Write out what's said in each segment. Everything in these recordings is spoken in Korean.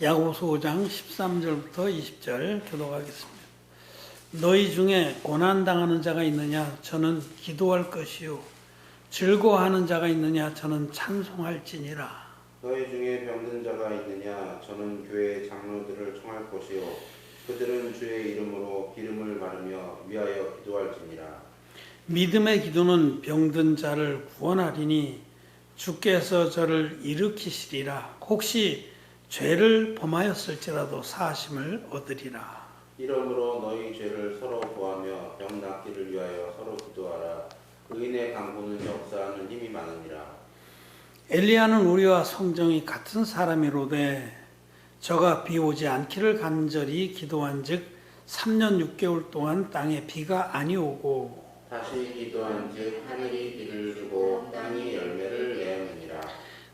야고보서 5장 13절부터 20절 교독하겠습니다. 너희 중에 고난당하는 자가 있느냐? 저는 기도할 것이요. 즐거워하는 자가 있느냐? 저는 찬송할지니라. 너희 중에 병든 자가 있느냐? 저는 교회 장로들을 청할 것이요. 그들은 주의 이름으로 기름을 바르며 위하여 기도할지니라. 믿음의 기도는 병든 자를 구원하리니 주께서 저를 일으키시리라. 혹시 죄를 범하였을지라도 사하심을 얻으리라. 이러므로 너희 죄를 서로 구하며 병 낫기를 위하여 서로 기도하라. 의인의 강구는 역사하는 힘이 많으니라. 엘리야는 우리와 성정이 같은 사람이로되 저가 비 오지 않기를 간절히 기도한즉 3년 6개월 동안 땅에 비가 아니 오고 다시 기도한즉 하늘이 비를 주고 땅이 열매를 내었느니라.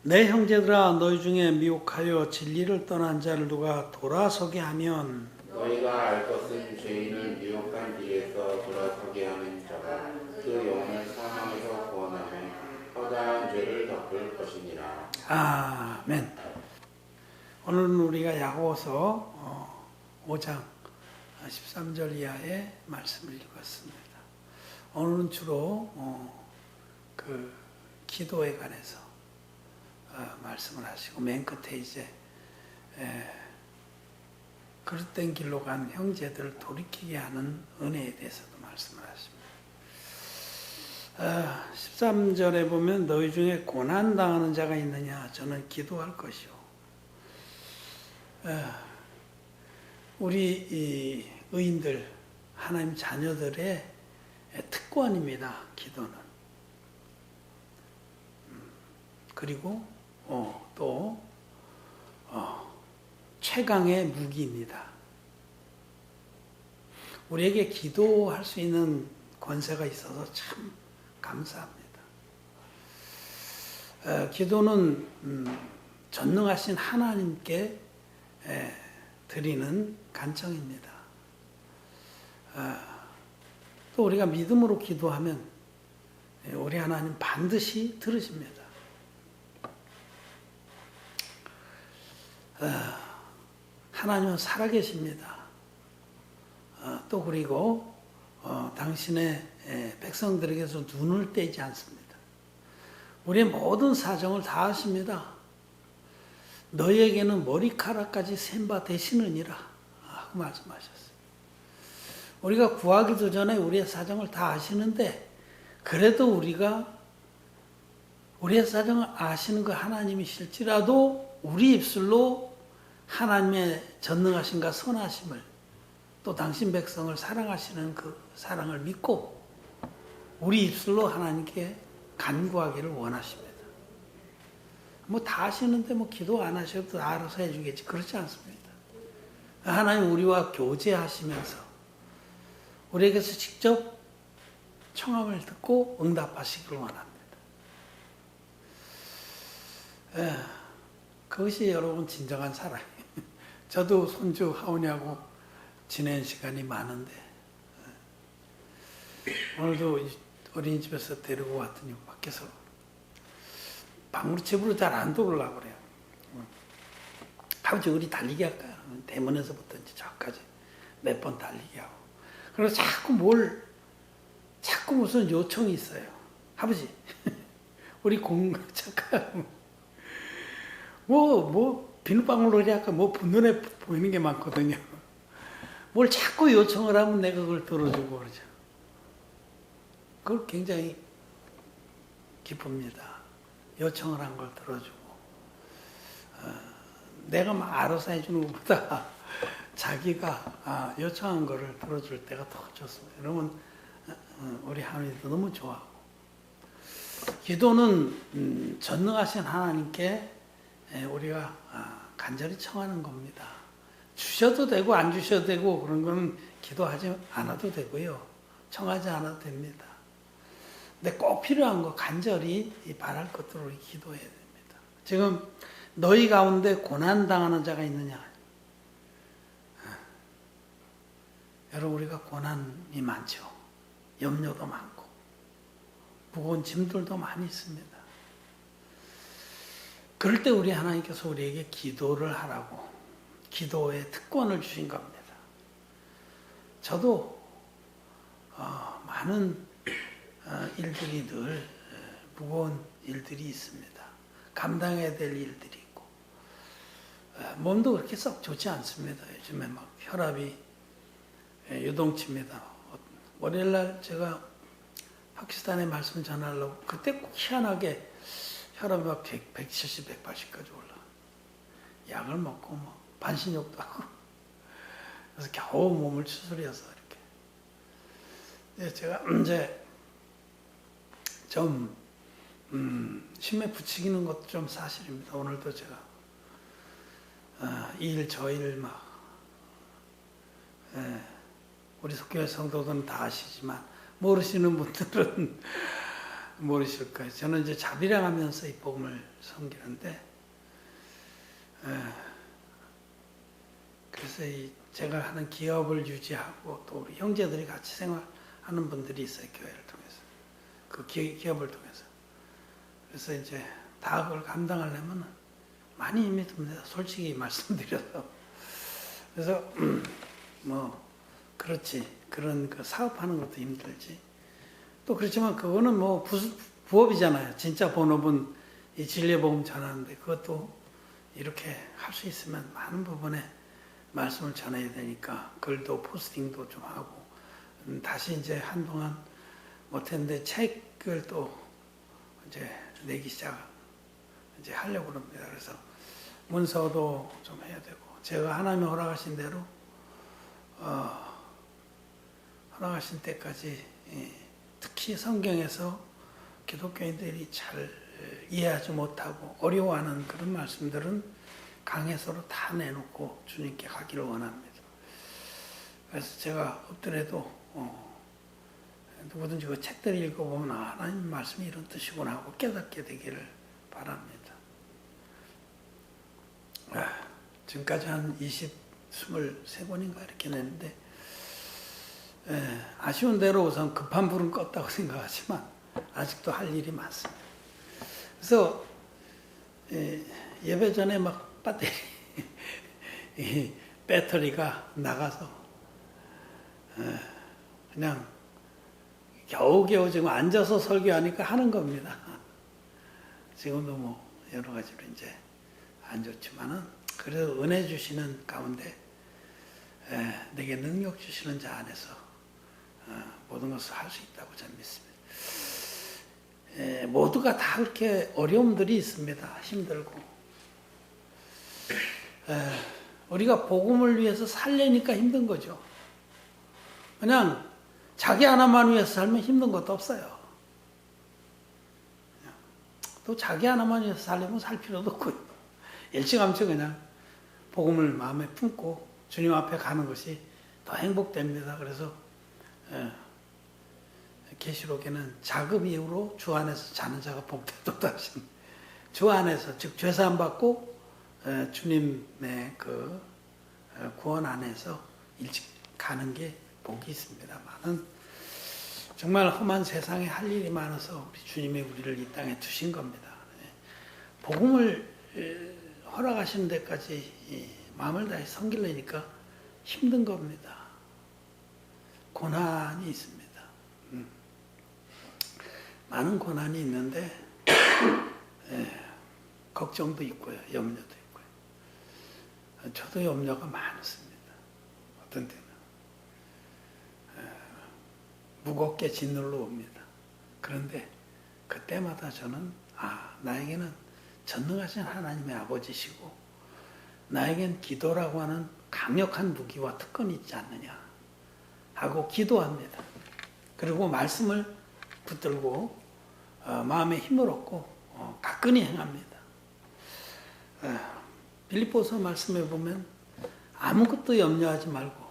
내 형제들아 너희 중에 미혹하여 진리를 떠난 자를 누가 돌아서게 하면 너희가 알 것은 죄인을 미혹한 길에서 돌아서게 하는 자가 그 영혼을 사망에서 구원하면 허다한 죄를 덮을 것이니라. 아멘. 오늘은 우리가 야고보서 5장 13절 이하의 말씀을 읽었습니다. 오늘은 주로 그 기도에 관해서 말씀을 하시고 맨 끝에 이제 그릇된 길로 간 형제들을 돌이키게 하는 은혜에 대해서도 말씀을 하십니다. 13절에 보면 너희 중에 고난당하는 자가 있느냐? 저는 기도할 것이요. 우리 이 의인들 하나님 자녀들의 특권입니다. 기도는. 그리고 또 최강의 무기입니다. 우리에게 기도할 수 있는 권세가 있어서 참 감사합니다. 기도는 전능하신 하나님께 드리는 간청입니다. 또 우리가 믿음으로 기도하면 우리 하나님 반드시 들으십니다. 하나님은 살아계십니다. 또 그리고 당신의 백성들에게서 눈을 떼지 않습니다. 우리의 모든 사정을 다 아십니다. 너희에게는 머리카락까지 셈바 되시느니라 하고 말씀하셨어요. 우리가 구하기도 전에 우리의 사정을 다 아시는데 그래도 우리가 우리의 사정을 아시는 그 하나님이실지라도 우리 입술로 하나님의 전능하심과 선하심을 또 당신 백성을 사랑하시는 그 사랑을 믿고 우리 입술로 하나님께 간구하기를 원하십니다. 뭐 다 하시는데 뭐 기도 안 하셔도 다 알아서 해주겠지. 그렇지 않습니다. 하나님 우리와 교제하시면서 우리에게서 직접 청함을 듣고 응답하시기를 원합니다. 그것이 여러분 진정한 사랑이에요. 저도 손주 하온이하고 지낸 시간이 많은데 오늘도 어린이집에서 데리고 왔더니 밖에서 방으로 집으로 잘 안 들어오려고 그래요. 아버지 우리 달리기 할까요? 대문에서부터 이제 저까지 몇 번 달리기 하고 그래서 자꾸 무슨 요청이 있어요. 아버지 우리 잠깐 비눗방울놀이 할까 눈에 보이는 게 많거든요. 뭘 자꾸 요청을 하면 내가 그걸 들어주고 그러죠. 그걸 굉장히 기쁩니다. 요청을 한 걸 들어주고 내가 막 알아서 해주는 것보다 자기가 요청한 거를 들어줄 때가 더 좋습니다. 여러분 우리 하나님도 너무 좋아하고 기도는 전능하신 하나님께 우리가 간절히 청하는 겁니다. 주셔도 되고 안 주셔도 되고 그런 거는 기도하지 않아도 되고요. 청하지 않아도 됩니다. 근데 꼭 필요한 거 간절히 바랄 것들을 우리 기도해야 됩니다. 지금 너희 가운데 고난당하는 자가 있느냐? 여러분 우리가 고난이 많죠. 염려도 많고 무거운 짐들도 많이 있습니다. 그럴 때 우리 하나님께서 우리에게 기도를 하라고 기도의 특권을 주신 겁니다. 저도 많은 일들이 늘 무거운 일들이 있습니다. 감당해야 될 일들이 있고 몸도 그렇게 썩 좋지 않습니다. 요즘에 막 혈압이 요동칩니다. 월요일날 제가 파키스탄에 말씀 전하려고 그때 꼭 희한하게 혈압이 막 170, 180까지 올라. 약을 먹고 뭐 반신욕도 하고 그래서 겨우 몸을 추스려서 이렇게. 제가 이제 좀 힘에 부치기는 것도 좀 사실입니다. 오늘도 제가 이 일 저 일 막 우리 속교회 성도들은 다 아시지만 모르시는 분들은 모르실 거예요. 저는 이제 자비랑하면서 이 복음을 섬기는데 그래서 제가 하는 기업을 유지하고 또 우리 형제들이 같이 생활하는 분들이 있어요. 교회를 통해서 그 기업을 통해서. 그래서 이제 다 그걸 감당하려면 많이 힘이 듭니다. 솔직히 말씀드려서. 그래서 뭐 그렇지 그런 그 사업하는 것도 힘들지. 또 그렇지만 그거는 뭐 부업이잖아요. 진짜 본업은 이 진리의 복음 전하는데 그것도 이렇게 할 수 있으면 많은 부분에 말씀을 전해야 되니까 글도 포스팅도 좀 하고 다시 이제 한동안 못했는데 책을 또 이제 내기 이제 하려고 합니다. 그래서 문서도 좀 해야 되고 제가 하나님이 허락하신 대로 허락하신 때까지 특히 성경에서 기독교인들이 잘 이해하지 못하고 어려워하는 그런 말씀들은 강해서로 다 내놓고 주님께 가기를 원합니다. 그래서 제가 없더라도 누구든지 그 책들을 읽어보면 하나님 말씀이 이런 뜻이구나 하고 깨닫게 되기를 바랍니다. 지금까지 한 23번인가 이렇게 냈는데 아쉬운 대로 우선 급한 불은 껐다고 생각하지만 아직도 할 일이 많습니다. 그래서 예배 전에 막 배터리가 나가서 그냥 겨우겨우 지금 앉아서 설교하니까 하는 겁니다. 지금도 뭐 여러 가지로 이제 안 좋지만은 그래도 은혜 주시는 가운데 내게 능력 주시는 자 안에서 모든 것을 할 수 있다고 저는 믿습니다. 모두가 다 그렇게 어려움들이 있습니다. 힘들고. 우리가 복음을 위해서 살려니까 힘든 거죠. 그냥 자기 하나만 위해서 살면 힘든 것도 없어요. 또 자기 하나만 위해서 살려면 살 필요도 없고요. 일찌감치 그냥 복음을 마음에 품고 주님 앞에 가는 것이 더 행복됩니다. 그래서 계시록에는 자급 이후로 주 안에서 자는 자가 복되도다 하신 주 안에서 즉 죄사함 받고 주님의 그 구원 안에서 일찍 가는 게 복이 있습니다만은 정말 험한 세상에 할 일이 많아서 우리 주님이 우리를 이 땅에 두신 겁니다. 복음을 허락하시는 데까지 마음을 다해 섬기려니까 힘든 겁니다. 고난이 있습니다. 많은 고난이 있는데 걱정도 있고요. 염려도 있고요. 저도 염려가 많습니다. 어떤 때는 무겁게 짓눌러 옵니다. 그런데 그때마다 저는 나에게는 전능하신 하나님의 아버지시고 나에겐 기도라고 하는 강력한 무기와 특권이 있지 않느냐 하고 기도합니다. 그리고 말씀을 붙들고 마음에 힘을 얻고 가끈히 행합니다. 빌립보서 말씀에 보면 아무것도 염려하지 말고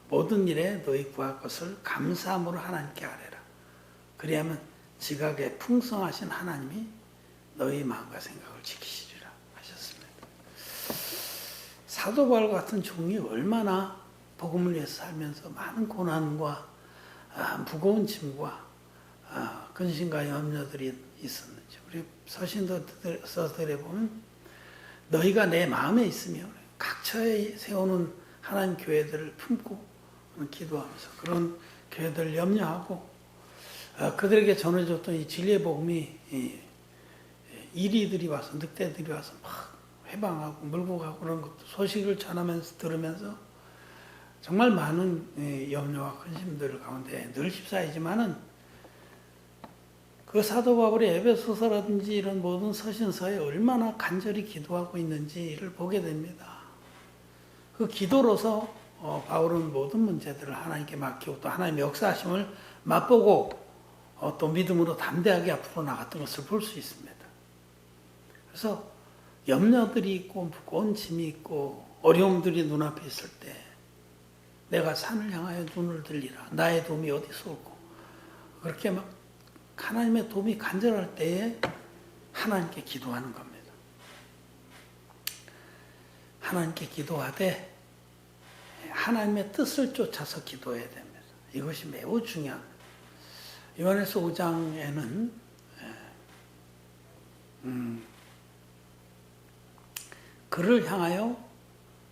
모든 일에 너희 구할 것을 감사함으로 하나님께 아뢰라. 그리하면 지각에 풍성하신 하나님이 너희 마음과 생각을 지키시리라 하셨습니다. 사도 바울 같은 종이 얼마나 복음을 위해서 살면서 많은 고난과 무거운 짐과 근심과 염려들이 있었는지 우리 서신서들에 보면 너희가 내 마음에 있으며 각처에 세우는 하나님 교회들을 품고 기도하면서 그런 교회들을 염려하고 그들에게 전해줬던 이 진리의 복음이 이리들이 와서 늑대들이 와서 막 회방하고 물고 가고 그런 것도 소식을 전하면서 들으면서 정말 많은 염려와 근심들 가운데 늘 휩싸이지만은 그 사도 바울이 에베소서라든지 이런 모든 서신서에 얼마나 간절히 기도하고 있는지를 보게 됩니다. 그 기도로서 바울은 모든 문제들을 하나님께 맡기고 또 하나님의 역사하심을 맛보고 또 믿음으로 담대하게 앞으로 나갔던 것을 볼 수 있습니다. 그래서 염려들이 있고 무거운 짐이 있고 어려움들이 눈앞에 있을 때 내가 산을 향하여 눈을 들리라. 나의 도움이 어디서 올고 그렇게 막 하나님의 도움이 간절할 때에 하나님께 기도하는 겁니다. 하나님께 기도하되 하나님의 뜻을 쫓아서 기도해야 됩니다. 이것이 매우 중요합니다. 요한에서 5장에는 그를 향하여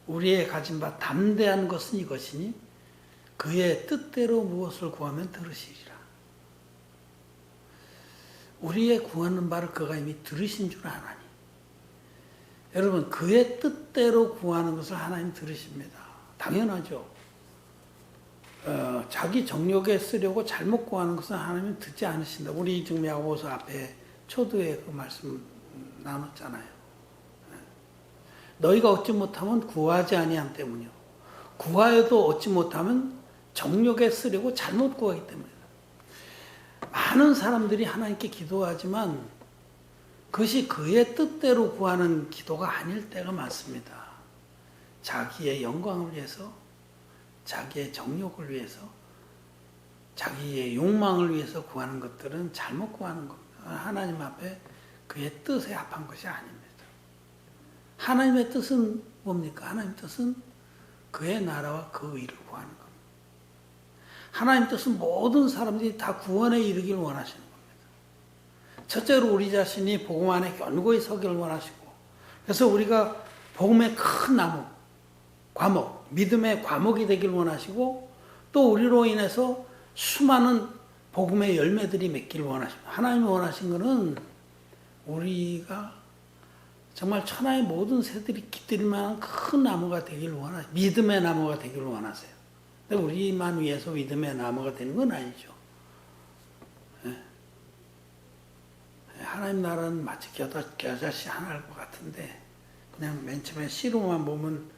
우리의 가진 바 담대한 것은 이것이니 그의 뜻대로 무엇을 구하면 들으시리라. 우리의 구하는 바를 그가 이미 들으신 줄 아나니. 여러분 그의 뜻대로 구하는 것을 하나님 들으십니다. 당연하죠. 자기 정욕에 쓰려고 잘못 구하는 것은 하나님은 듣지 않으신다. 우리 지금 야고보서 앞에 초두에 그 말씀 나눴잖아요. 너희가 얻지 못하면 구하지 아니함 때문이요. 구하여도 얻지 못하면 정욕에 쓰려고 잘못 구하기 때문이다. 많은 사람들이 하나님께 기도하지만 그것이 그의 뜻대로 구하는 기도가 아닐 때가 많습니다. 자기의 영광을 위해서, 자기의 정욕을 위해서, 자기의 욕망을 위해서 구하는 것들은 잘못 구하는 겁니다. 하나님 앞에 그의 뜻에 합한 것이 아닙니다. 하나님의 뜻은 뭡니까? 하나님의 뜻은 그의 나라와 그 의를 구하는 겁니다. 하나님의 뜻은 모든 사람들이 다 구원에 이르기를 원하시는 겁니다. 첫째로 우리 자신이 복음 안에 견고히 서기를 원하시고 그래서 우리가 복음의 큰 나무, 과목, 믿음의 과목이 되길 원하시고 또 우리로 인해서 수많은 복음의 열매들이 맺기를 원하십니다. 하나님이 원하신 것은 우리가 정말 천하의 모든 새들이 깃들일 만한 큰 나무가 되기를 원하세요. 믿음의 나무가 되기를 원하세요. 근데 우리만 위해서 믿음의 나무가 되는 건 아니죠. 하나님 나라는 마치 겨자씨 하나일 것 같은데 그냥 맨 처음에 씨로만 보면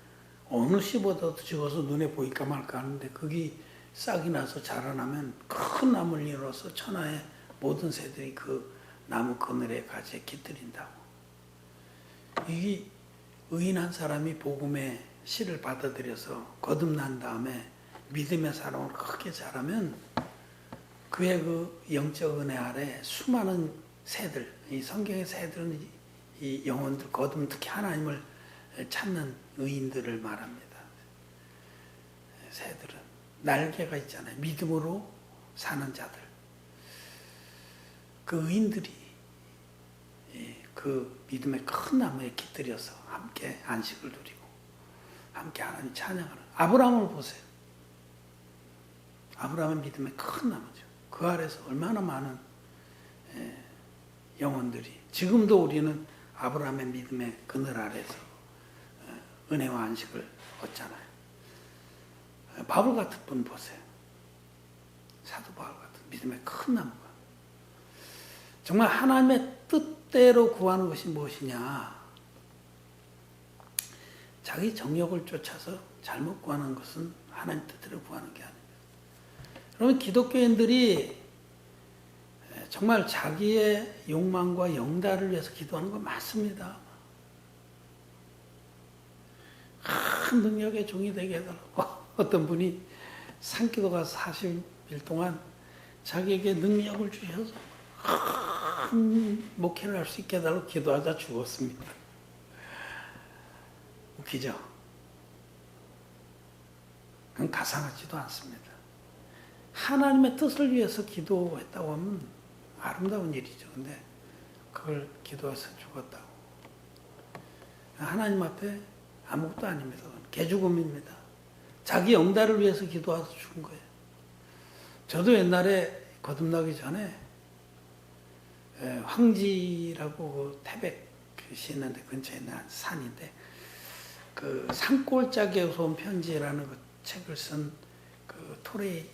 어느 씨보다도 적어서 눈에 보일까 말까 하는데 그게 싹이 나서 자라나면 큰 나무를 이뤄서 천하의 모든 새들이 그 나무 그늘에 가지에 깃들인다고. 이 의인한 사람이 복음의 씨를 받아들여서 거듭난 다음에 믿음의 사람으로 크게 자라면 그의 그 영적 은혜 아래 수많은 새들, 이 성경의 새들은 이 영혼들, 거듭 특히 하나님을 찾는 의인들을 말합니다. 새들은 날개가 있잖아요. 믿음으로 사는 자들. 그 의인들이 그 믿음의 큰 나무에 깃들여서 함께 안식을 누리고 함께 하나님 찬양하는 아브라함을 보세요. 아브라함은 믿음의 큰 나무죠. 그 아래서 얼마나 많은 영혼들이 지금도 우리는 아브라함의 믿음의 그늘 아래서 은혜와 안식을 얻잖아요. 바울 같은 분 보세요. 사도 바울 같은 믿음의 큰 나무가 정말 하나님의 뜻대로 구하는 것이 무엇이냐? 자기 정욕을 쫓아서 잘못 구하는 것은 하나님 뜻대로 구하는 게 아닙니다. 그러면 기독교인들이 정말 자기의 욕망과 영달을 위해서 기도하는 거 맞습니다. 큰 능력의 종이 되게 해달라고 어떤 분이 산기도가 40일 동안 자기에게 능력을 주셔서 큰 목회를 할 수 있게 해달라고 기도하다 죽었습니다. 웃기죠? 그건 가상하지도 않습니다. 하나님의 뜻을 위해서 기도했다고 하면 아름다운 일이죠. 근데 그걸 기도해서 죽었다고. 하나님 앞에 아무것도 아닙니다. 개죽음입니다. 자기 영달을 위해서 기도해서 죽은 거예요. 저도 옛날에 거듭나기 전에 황지라고 그 태백 있는데 근처에 있는 산인데 그 산골짜기에서 온 편지라는 그 책을 쓴 그 토레이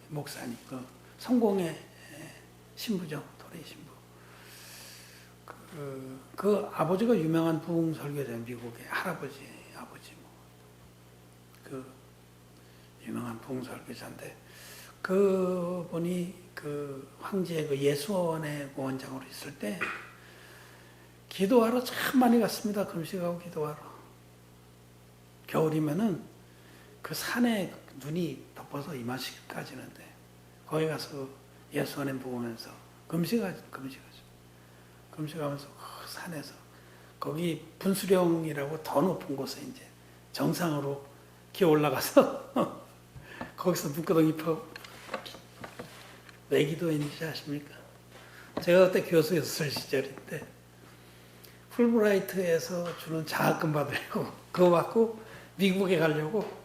목사님, 그 성공의 신부죠. 토레이 신부. 그 아버지가 유명한 부흥 설교자예요. 미국의 할아버지, 아버지 그 유명한 부흥 설교자인데 그 분이 그 황지의 그 예수원의 원장으로 있을 때 기도하러 참 많이 갔습니다. 금식하고 기도하러. 겨울이면은 그 산에 눈이 덮어서 이마시까지는데 거기 가서 예수원에 묵으면서 금식하면서 그 산에서 거기 분수령이라고 더 높은 곳에 이제 정상으로 기어 올라가서 거기서 눈구덩이 펴고 왜 기도했는지 아십니까? 제가 그때 교수였을 시절인데 풀브라이트에서 주는 장학금 받으려고 그거 받고 미국에 가려고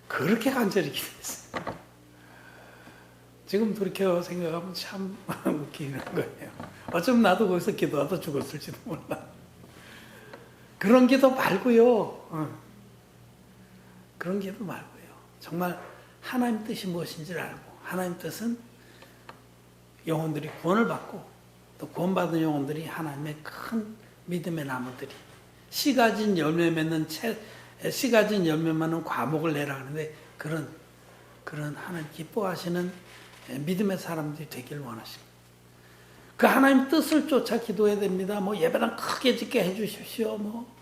그렇게 간절히 기도했어요. 지금 돌이켜 생각하면 참 웃기는 거예요. 어쩌면 나도 거기서 기도하다 죽었을지도 몰라. 그런 기도 말고요. 그런 기도 말고요. 정말 하나님 뜻이 무엇인지를 알고 하나님 뜻은 영혼들이 구원을 받고 또 구원받은 영혼들이 하나님의 큰 믿음의 나무들이 씨 가진 열매 맺는 씨 가진 열매 맺는 과목을 내라 하는데 그런 하나님 기뻐하시는 믿음의 사람들이 되길 원하십니다. 그 하나님 뜻을 쫓아 기도해야 됩니다. 뭐 예배당 크게 짓게 해주십시오. 뭐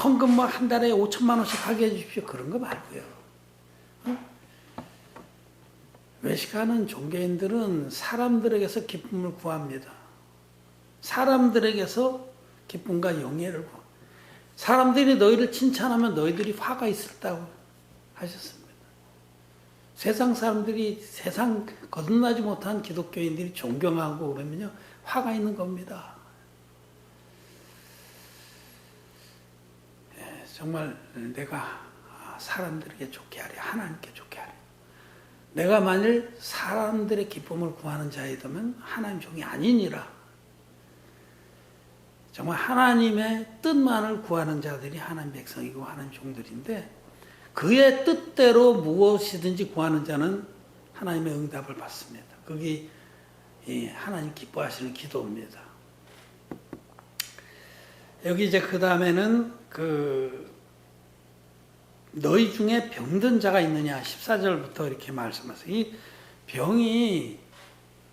헌금 뭐 한 달에 5천만 원씩 하게 해주십시오. 그런 거 말고요. 외식하는 종교인들은 사람들에게서 기쁨을 구합니다. 사람들에게서 기쁨과 영예를 구합니다. 사람들이 너희를 칭찬하면 너희들이 화가 있었다고 하셨습니다. 세상 사람들이 세상 거듭나지 못한 기독교인들이 존경하고 그러면요 화가 있는 겁니다. 정말 내가 사람들에게 좋게 하려 하나님께 좋게 하려 내가 만일 사람들의 기쁨을 구하는 자이다면 하나님 종이 아니니라. 정말 하나님의 뜻만을 구하는 자들이 하나님 백성이고 하나님 종들인데 그의 뜻대로 무엇이든지 구하는 자는 하나님의 응답을 받습니다. 그게 하나님 기뻐하시는 기도입니다. 여기 이제 그 다음에는 너희 중에 병든 자가 있느냐 14절부터 이렇게 말씀하세요. 이 병이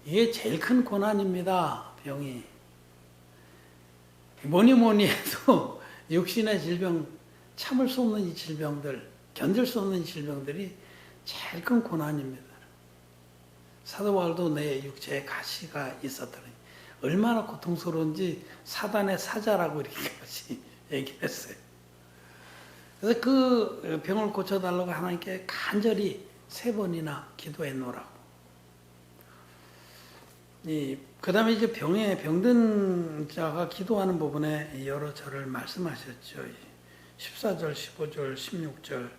이게 제일 큰 고난입니다. 병이 뭐니 해도 육신의 질병 참을 수 없는 이 질병들 견딜 수 없는 질병들이 제일 큰 고난입니다. 사도 바울도 내 육체에 가시가 있었더니 얼마나 고통스러운지 사단의 사자라고 이렇게 같이 얘기를 했어요. 그래서 그 병을 고쳐달라고 하나님께 간절히 3번이나 기도해 놓으라고. 그 다음에 이제 병든 자가 기도하는 부분에 여러 절을 말씀하셨죠. 14절, 15절, 16절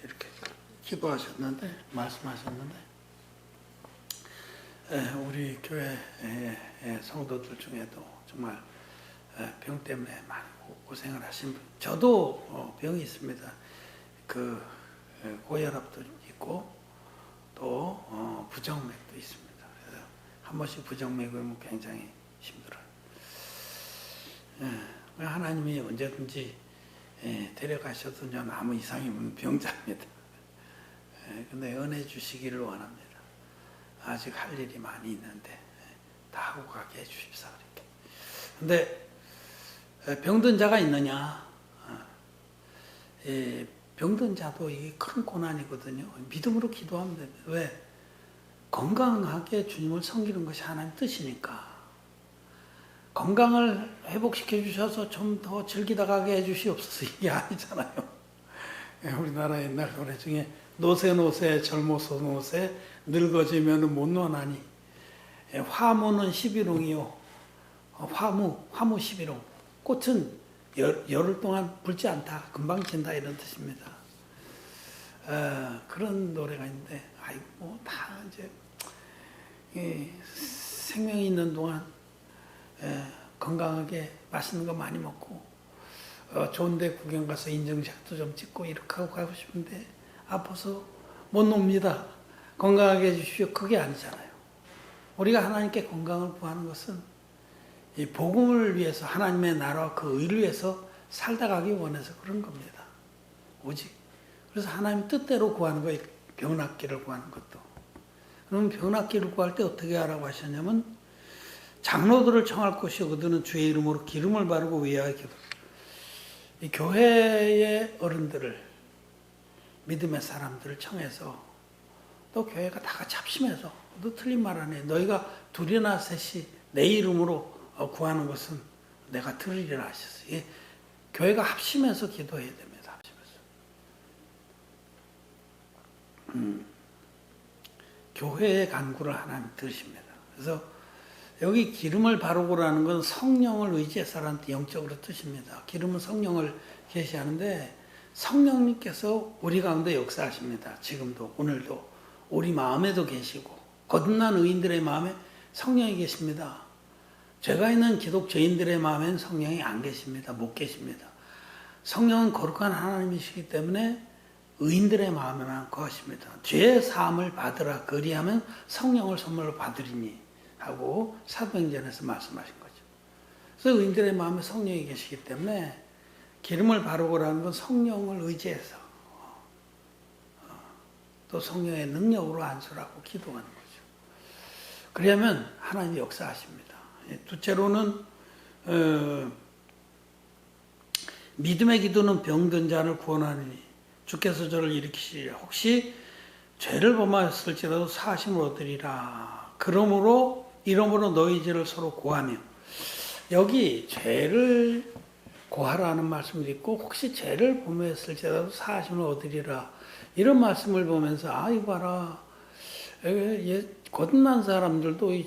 이렇게 기도하셨는데 말씀하셨는데 우리 교회 성도들 중에도 정말 병 때문에 많이 고생을 하신 분, 저도 병이 있습니다. 그 고혈압도 있고 또 부정맥도 있습니다. 그래서 한 번씩 부정맥이 오면 굉장히 힘들어요. 하나님이 언제든지 데려가셔도 전 아무 이상이 없는 병자입니다. 근데 은혜 주시기를 원합니다. 아직 할 일이 많이 있는데 다 하고 가게 해주십사. 이렇게. 근데 병든 자가 있느냐? 병든 자도 이게 큰 고난이거든요. 믿음으로 기도하면 됩니다. 왜? 건강하게 주님을 섬기는 것이 하나님 뜻이니까. 건강을 회복시켜 주셔서 좀 더 즐기다 가게 해주시옵소서. 이게 아니잖아요. 우리나라 옛날 노래 중에 노새 젊어서 노새 늙어지면 못 노나니 화무는 11홍이요. 화무 11홍. 꽃은 열흘 동안 불지 않다. 금방 진다 이런 뜻입니다. 그런 노래가 있는데 아이고 다 이제 생명이 있는 동안 건강하게 맛있는 거 많이 먹고 좋은 데 구경 가서 인증샷도 좀 찍고 이렇게 하고 가고 싶은데 아파서 못 놉니다. 건강하게 해주십시오. 그게 아니잖아요. 우리가 하나님께 건강을 구하는 것은 이 복음을 위해서 하나님의 나라와 그 의를 위해서 살다 가기 원해서 그런 겁니다. 오직 그래서 하나님 뜻대로 구하는 거예요. 병 낫기를 구하는 것도. 그러면 병 낫기를 구할 때 어떻게 하라고 하셨냐면 장로들을 청할 것이요 그들은 주의 이름으로 기름을 바르고 위하여 기도. 이 교회의 어른들을 믿음의 사람들을 청해서 또 교회가 다 같이 합심해서 너 틀린 말 안 해. 너희가 둘이나 셋이 내 이름으로 구하는 것은 내가 들으리라 하셨어요. 예, 교회가 합심해서 기도해야 됩니다. 합심해서. 교회의 간구를 하나님 들으십니다. 그래서 여기 기름을 바르고라는 건 성령을 의지해서라는 영적으로 뜻입니다. 기름은 성령을 계시하는데 성령님께서 우리 가운데 역사하십니다. 지금도 오늘도 우리 마음에도 계시고 거듭난 의인들의 마음에 성령이 계십니다. 죄가 있는 기독교인들의 마음에는 성령이 안 계십니다. 못 계십니다. 성령은 거룩한 하나님이시기 때문에 의인들의 마음에만 거하십니다. 죄의 사함을 받으라 그리하면 성령을 선물로 받으리니 하고 사도행전에서 말씀하신 거죠. 그래서 의인들의 마음에 성령이 계시기 때문에 기름을 바르고라는 건 성령을 의지해서 또 성령의 능력으로 안수하고 기도하는 거죠. 그러면 하나님이 역사하십니다. 둘째로는 믿음의 기도는 병든 자를 구원하느니 주께서 저를 일으키시리라. 혹시 죄를 범하였을지라도 사하심을 얻으리라. 그러므로 이러므로 너희 죄를 서로 고하며. 여기 죄를 고하라는 말씀이 있고 혹시 죄를 범하였을지라도 사하심을 얻으리라. 이런 말씀을 보면서 이거 봐라. 거듭난 사람들도 이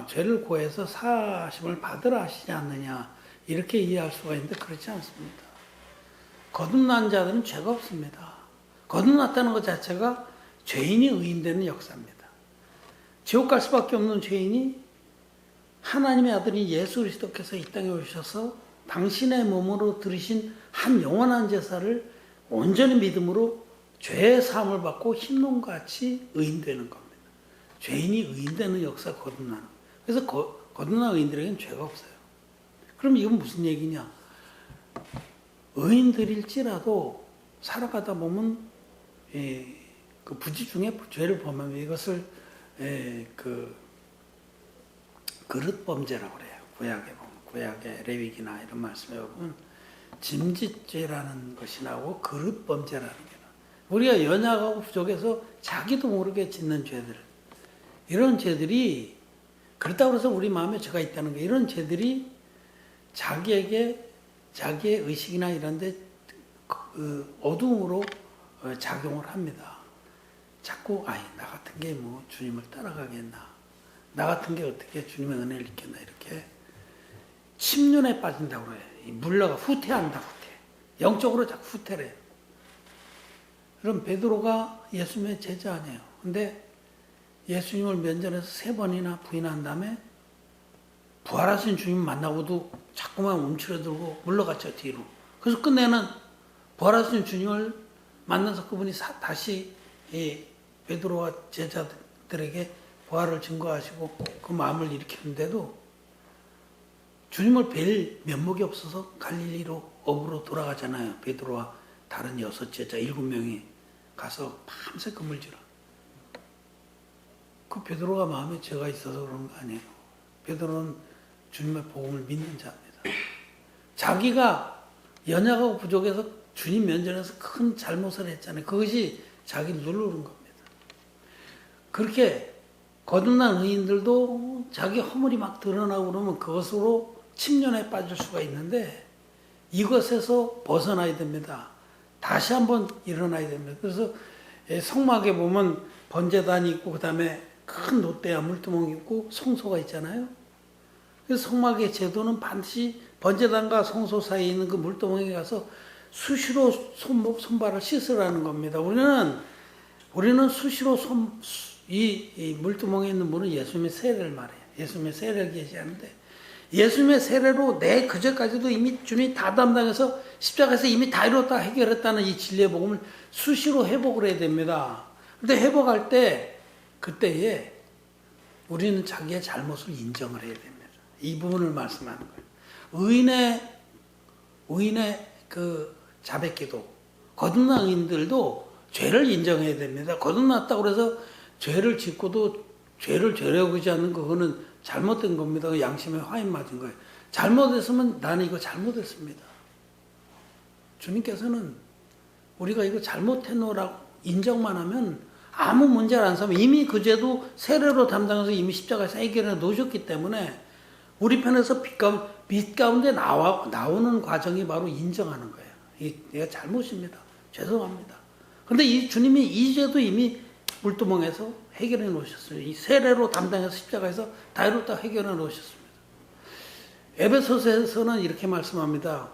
죄를 고해서 사하심을 받으라 하시지 않느냐 이렇게 이해할 수가 있는데 그렇지 않습니다. 거듭난 자들은 죄가 없습니다. 거듭났다는 것 자체가 죄인이 의인되는 역사입니다. 지옥 갈 수밖에 없는 죄인이 하나님의 아들인 예수 그리스도께서 이 땅에 오셔서 당신의 몸으로 들으신 한 영원한 제사를 온전히 믿음으로 죄의 사함을 받고 흰놈같이 의인되는 겁니다. 죄인이 의인되는 역사 거듭나는. 그래서 거듭난 의인들에게는 죄가 없어요. 그럼 이건 무슨 얘기냐? 의인들일지라도 살아가다 보면 그 부지 중에 죄를 범하면 이것을 그릇 범죄라고 그래요. 구약에 보면 구약의 레위기나 이런 말씀에 보면 짐짓죄라는 것이 나오고 그릇 범죄라는 게 나와요. 우리가 연약하고 부족해서 자기도 모르게 짓는 죄들, 이런 죄들이 그렇다고 해서 우리 마음에 죄가 있다는 거, 이런 죄들이 자기에게 자기의 의식이나 이런 데 어둠으로 작용을 합니다. 자꾸 나 같은 게 뭐 주님을 따라가겠나, 나 같은 게 어떻게 주님의 은혜를 입겠나, 이렇게 침륜에 빠진다고 그래요. 물러가 후퇴한다. 영적으로 자꾸 후퇴를 해요. 그럼 베드로가 예수님의 제자 아니에요. 근데 예수님을 면전에서 3번이나 부인한 다음에 부활하신 주님 만나고도 자꾸만 움츠러들고 물러갔죠, 뒤로. 그래서 끝내는 부활하신 주님을 만나서 그분이 다시 베드로와 제자들에게 부활을 증거하시고 그 마음을 일으키는데도 주님을 뵐 면목이 없어서 갈릴리로 업으로 돌아가잖아요. 베드로와 다른 6제자 7명이 가서 밤새 그물질러. 그 베드로가 마음에 죄가 있어서 그런 거 아니에요. 베드로는 주님의 복음을 믿는 자입니다. 자기가 연약하고 부족해서 주님 면전에서 큰 잘못을 했잖아요. 그것이 자기를 누르는 겁니다. 그렇게 거듭난 의인들도 자기 허물이 막 드러나고 그러면 그것으로 침륜에 빠질 수가 있는데 이것에서 벗어나야 됩니다. 다시 한번 일어나야 됩니다. 그래서 성막에 보면 번제단이 있고 그 다음에 큰 놋대야 물두멍이 있고 성소가 있잖아요. 그래서 성막의 제도는 반드시 번제단과 성소 사이에 있는 그 물두멍에 가서 수시로 손발을 씻으라는 겁니다. 우리는 수시로 이 물두멍에 있는 물은 예수님의 세례를 말해요. 예수님의 세례를 계시하는데 예수님의 세례로 내 그제까지도 이미 주님이 다 담당해서 십자가에서 이미 다 이뤘다 해결했다는 이 진리의 복음을 수시로 회복을 해야 됩니다. 근데 회복할 때 그때에 우리는 자기의 잘못을 인정을 해야 됩니다. 이 부분을 말씀하는 거예요. 의인의 그 자백기도 거듭난 의인들도 죄를 인정해야 됩니다. 거듭났다고 해서 죄를 짓고도 죄를 죄라고 그러지 않는 그거는 잘못된 겁니다. 양심에 화인 맞은 거예요. 잘못했으면 나는 이거 잘못했습니다. 주님께서는 우리가 이거 잘못했노라고 인정만 하면 아무 문제를 안 삼으면 이미 그 죄도 세례로 담당해서 이미 십자가에서 해결해 놓으셨기 때문에 우리 편에서 빛 가운데 나오는 과정이 바로 인정하는 거예요. 내가 잘못입니다. 죄송합니다. 근데 이 주님이 이 죄도 이미 물두멍에서 해결해 놓으셨어요. 이 세례로 담당해서 십자가에서 다 이뤘다 해결해 놓으셨습니다. 에베소서에서는 이렇게 말씀합니다.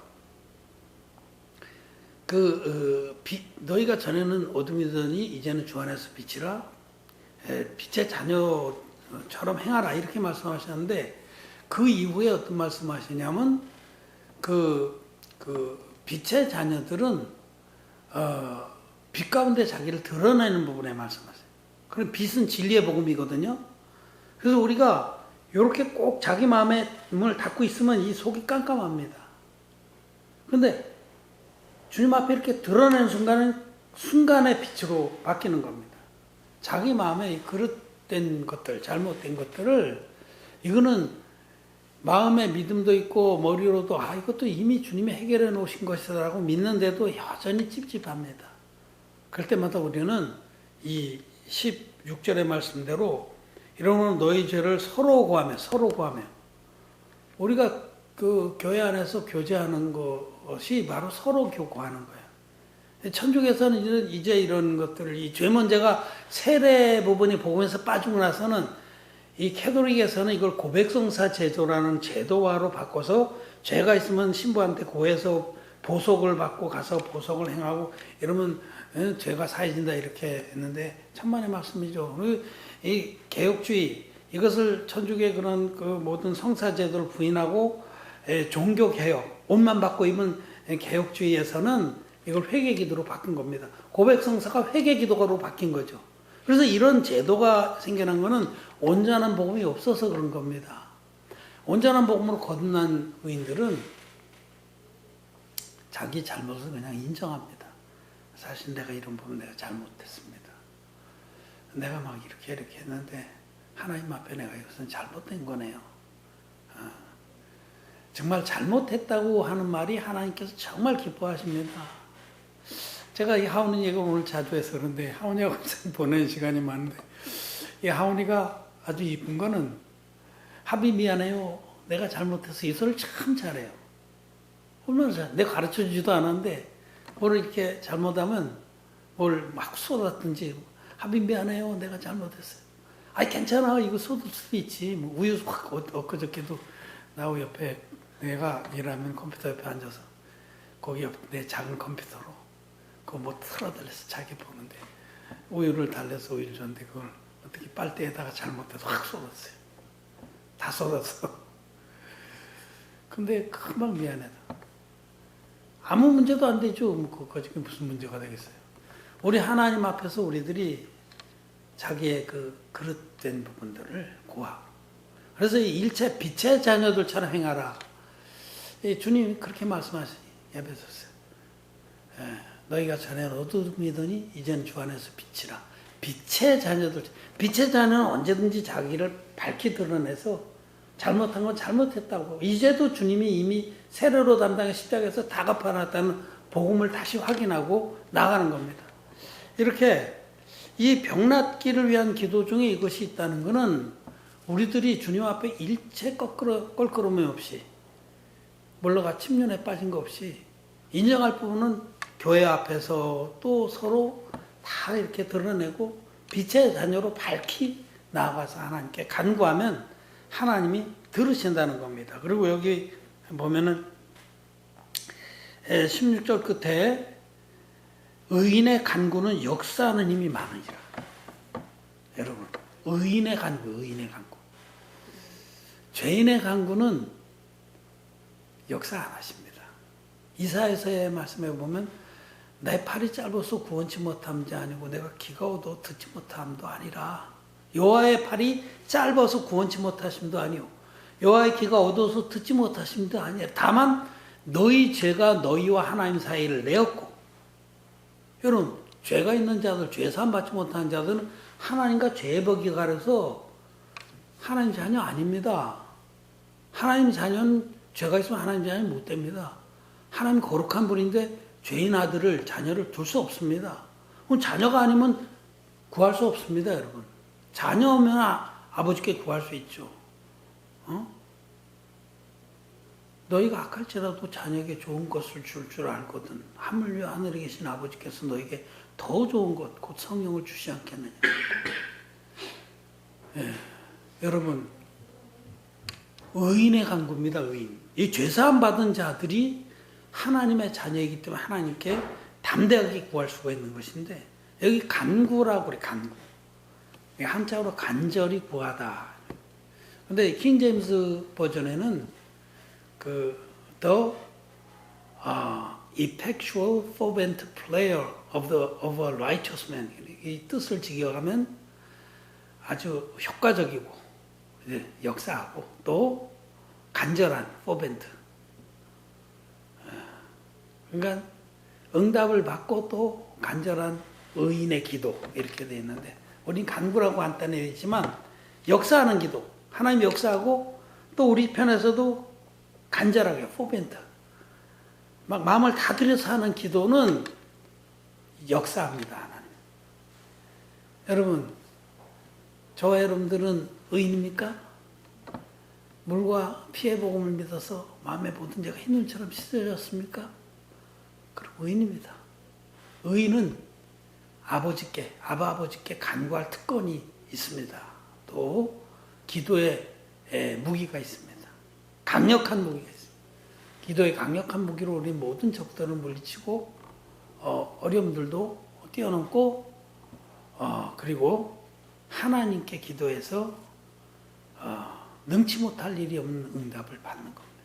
너희가 전에는 어둠이더니 이제는 주 안에서 빛이라 빛의 자녀처럼 행하라 이렇게 말씀하셨는데 그 이후에 어떤 말씀하시냐면 그 빛의 자녀들은 빛 가운데 자기를 드러내는 부분에 말씀하세요. 그럼 빛은 진리의 복음이거든요. 그래서 우리가 이렇게 꼭 자기 마음에 문을 닫고 있으면 이 속이 깜깜합니다. 근데 주님 앞에 이렇게 드러내는 순간에 빛으로 바뀌는 겁니다. 자기 마음에 그릇된 것들, 잘못된 것들을 이거는 마음의 믿음도 있고 머리로도 이것도 이미 주님이 해결해 놓으신 것이라고 믿는데도 여전히 찝찝합니다. 그럴 때마다 우리는 이 16절의 말씀대로 이러면 너희 죄를 서로 구하며 우리가 그 교회 안에서 교제하는 것이 바로 서로 구하는 거예요. 천주교에서는 이제 이런 것들을 이 죄 문제가 세례 부분이 복음에서 빠지고 나서는 이 캐톨릭에서는 이걸 고백성사 제도라는 제도화로 바꿔서 죄가 있으면 신부한테 고해서 보석을 받고 가서 보석을 행하고 이러면 죄가 사해진다 이렇게 했는데 천만의 말씀이죠. 그리고 이 개혁주의 이것을 천주교의 그런 그 모든 성사 제도를 부인하고 종교 개혁 옷만 받고 입은 개혁주의에서는 이걸 회개기도로 바꾼 겁니다. 고백성사가 회개기도로 바뀐 거죠. 그래서 이런 제도가 생겨난 것은 온전한 복음이 없어서 그런 겁니다. 온전한 복음으로 거듭난 의인들은 자기 잘못을 그냥 인정합니다. 사실 내가 이런 부분 내가 잘못했습니다. 내가 막 이렇게 했는데 하나님 앞에 내가 이것은 잘못된 거네요. 정말 잘못했다고 하는 말이 하나님께서 정말 기뻐하십니다. 제가 이 하온이 얘기를 오늘 자주 해서 그런데 하온이하고 보내는 시간이 많은데 이 하온이가 아주 이쁜 거는 합이 미안해요. 내가 잘못해서 이 소리를 참 잘해요. 얼마나 잘해. 내가 가르쳐주지도 않았는데 뭘 이렇게 잘못하면 뭘 막 쏟았든지 합이 미안해요. 내가 잘못했어요. 아니 괜찮아. 이거 쏟을 수도 있지. 뭐 우유 확 엊그저께도 나우 옆에 내가 일하면 컴퓨터 옆에 앉아서 거기 옆 내 작은 컴퓨터로 그거 뭐 틀어달래서 자기 보는데 우유를 달래서 우유를 줬는데 그걸 어떻게 빨대에다가 잘못해서 확 쏟았어요. 다 쏟았어. 근데 금방 미안하다. 아무 문제도 안 되죠. 그거까지 무슨 문제가 되겠어요. 우리 하나님 앞에서 우리들이 자기의 그 그릇된 부분들을 구하고 그래서 이 일체 빛의 자녀들처럼 행하라. 주님이 그렇게 말씀하시니 에베소서 너희가 전에는 어둠이더니 이제는 주 안에서 빛이라. 빛의 자녀들. 빛의 자녀는 언제든지 자기를 밝히 드러내서 잘못한 건 잘못했다고. 이제도 주님이 이미 세례로 담당해 십자가에서 다 갚아놨다는 복음을 다시 확인하고 나가는 겁니다. 이렇게 이 병낫기를 위한 기도 중에 이것이 있다는 것은 우리들이 주님 앞에 일체 껄끄러움이 없이 물러가 침륜에 빠진 거 없이 인정할 부분은 교회 앞에서 또 서로 다 이렇게 드러내고 빛의 자녀로 밝히 나아가서 하나님께 간구하면 하나님이 들으신다는 겁니다. 그리고 여기 보면은 16절 끝에 의인의 간구는 역사하는 힘이 많으니라. 여러분, 의인의 간구. 죄인의 간구는 역사 안 하십니다. 이사야서의 말씀에 보면 내 팔이 짧아서 구원치 못함도 아니고 내가 귀가 어두워 듣지 못함도 아니라, 여호와의 팔이 짧아서 구원치 못하심도 아니오, 여호와의 귀가 어두워서 듣지 못하심도 아니라, 다만 너희 죄가 너희와 하나님 사이를 내었고. 여러분, 죄가 있는 자들, 죄 사함 받지 못하는 자들은 하나님과 죄의 벽이 가려서 하나님 자녀 아닙니다. 하나님 자녀는 죄가 있으면 하나님 자녀 못 됩니다. 하나님 거룩한 분인데 죄인 아들을, 자녀를 둘 수 없습니다. 그럼 자녀가 아니면 구할 수 없습니다, 여러분. 자녀면 아버지께 구할 수 있죠. 너희가 악할지라도 자녀에게 좋은 것을 줄 알거든 하물며 하늘에 계신 아버지께서 너에게 더 좋은 것, 곧 성령을 주시 않겠느냐. 여러분, 의인의 간구입니다. 의인. 이 죄사함 받은 자들이 하나님의 자녀이기 때문에 하나님께 담대하게 구할 수가 있는 것인데, 여기 간구라고 그래. 간구. 한자어로 간절히 구하다. 근데 킹 제임스 버전에는 the effectual fervent prayer of a righteous man, 이 뜻을 직역하면 아주 효과적이고 역사하고 또 간절한 fervent, 그러니까 응답을 받고 또 간절한 의인의 기도, 이렇게 되어 있는데, 우린 간구라고 간단해지만 역사하는 기도, 하나님 역사하고 또 우리 편에서도 간절하게 fervent, 막 마음을 다 들여서 하는 기도는 역사합니다. 하나님. 여러분, 저와 여러분들은 의인입니까? 물과 피의 복음을 믿어서 마음의 모든 죄가 흰눈처럼 씻어졌습니까? 그럼 의인입니다. 의인은 아버지께, 아버지께 간구할 특권이 있습니다. 또 기도의 무기가 있습니다. 강력한 무기가 있습니다. 기도의 강력한 무기로 우리 모든 적들을 물리치고 어려움들도 뛰어넘고 그리고 하나님께 기도해서 능치 못할 일이 없는 응답을 받는 겁니다.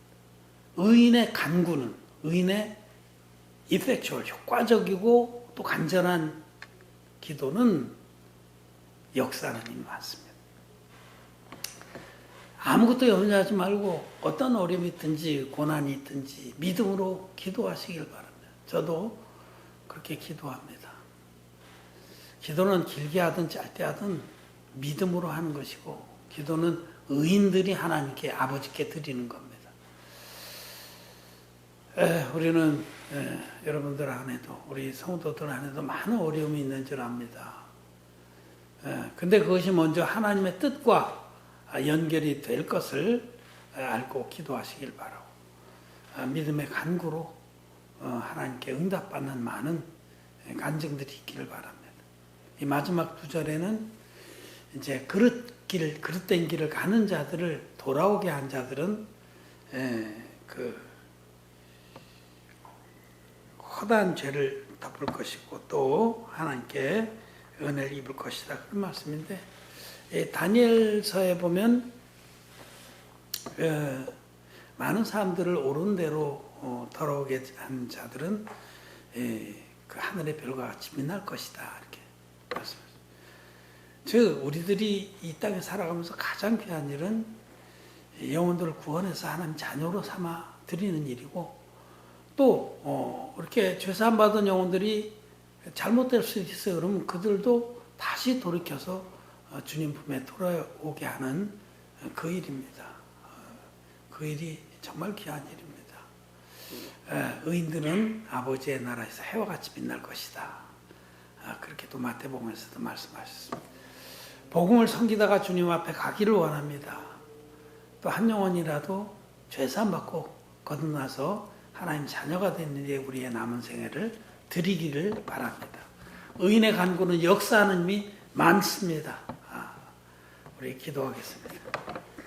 의인의 간구는, 의인의 effectual, 효과적이고 또 간절한 기도는 역사하는 힘이 많습니다. 아무것도 염려하지 말고 어떤 어려움이 있든지 고난이 있든지 믿음으로 기도하시길 바랍니다. 저도 그렇게 기도합니다. 기도는 길게 하든 짧게 하든 믿음으로 하는 것이고, 기도는 의인들이 하나님께, 아버지께 드리는 겁니다. 우리는 여러분들 안에도, 우리 성도들 안에도 많은 어려움이 있는 줄 압니다. 근데 그것이 먼저 하나님의 뜻과 연결이 될 것을 알고 기도하시길 바라고, 믿음의 간구로 하나님께 응답받는 많은 간증들이 있기를 바랍니다. 이 마지막 2절에는 이제 그릇된 길을 가는 자들을, 돌아오게 한 자들은 허다한 죄를 덮을 것이고 또 하나님께 은혜를 입을 것이다, 그런 말씀인데, 다니엘서에 보면 많은 사람들을 옳은 대로 돌아오게 한 자들은 그 하늘의 별과 같이 빛날 것이다, 이렇게 말씀하셨습니다. 즉 우리들이 이 땅에 살아가면서 가장 귀한 일은 영혼들을 구원해서 하나님 자녀로 삼아 드리는 일이고, 또 이렇게 죄사함 받은 영혼들이 잘못될 수 있어요. 그러면 그들도 다시 돌이켜서 주님 품에 돌아오게 하는 그 일입니다. 그 일이 정말 귀한 일입니다. 의인들은 아버지의 나라에서 해와 같이 빛날 것이다. 그렇게 또 마태복음에서도 말씀하셨습니다. 복음을 섬기다가 주님 앞에 가기를 원합니다. 또 한 영혼이라도 죄사함 받고 거듭나서 하나님 자녀가 되는 데 우리의 남은 생애를 드리기를 바랍니다. 의인의 간구는 역사하는 힘이 많습니다. 우리 기도하겠습니다.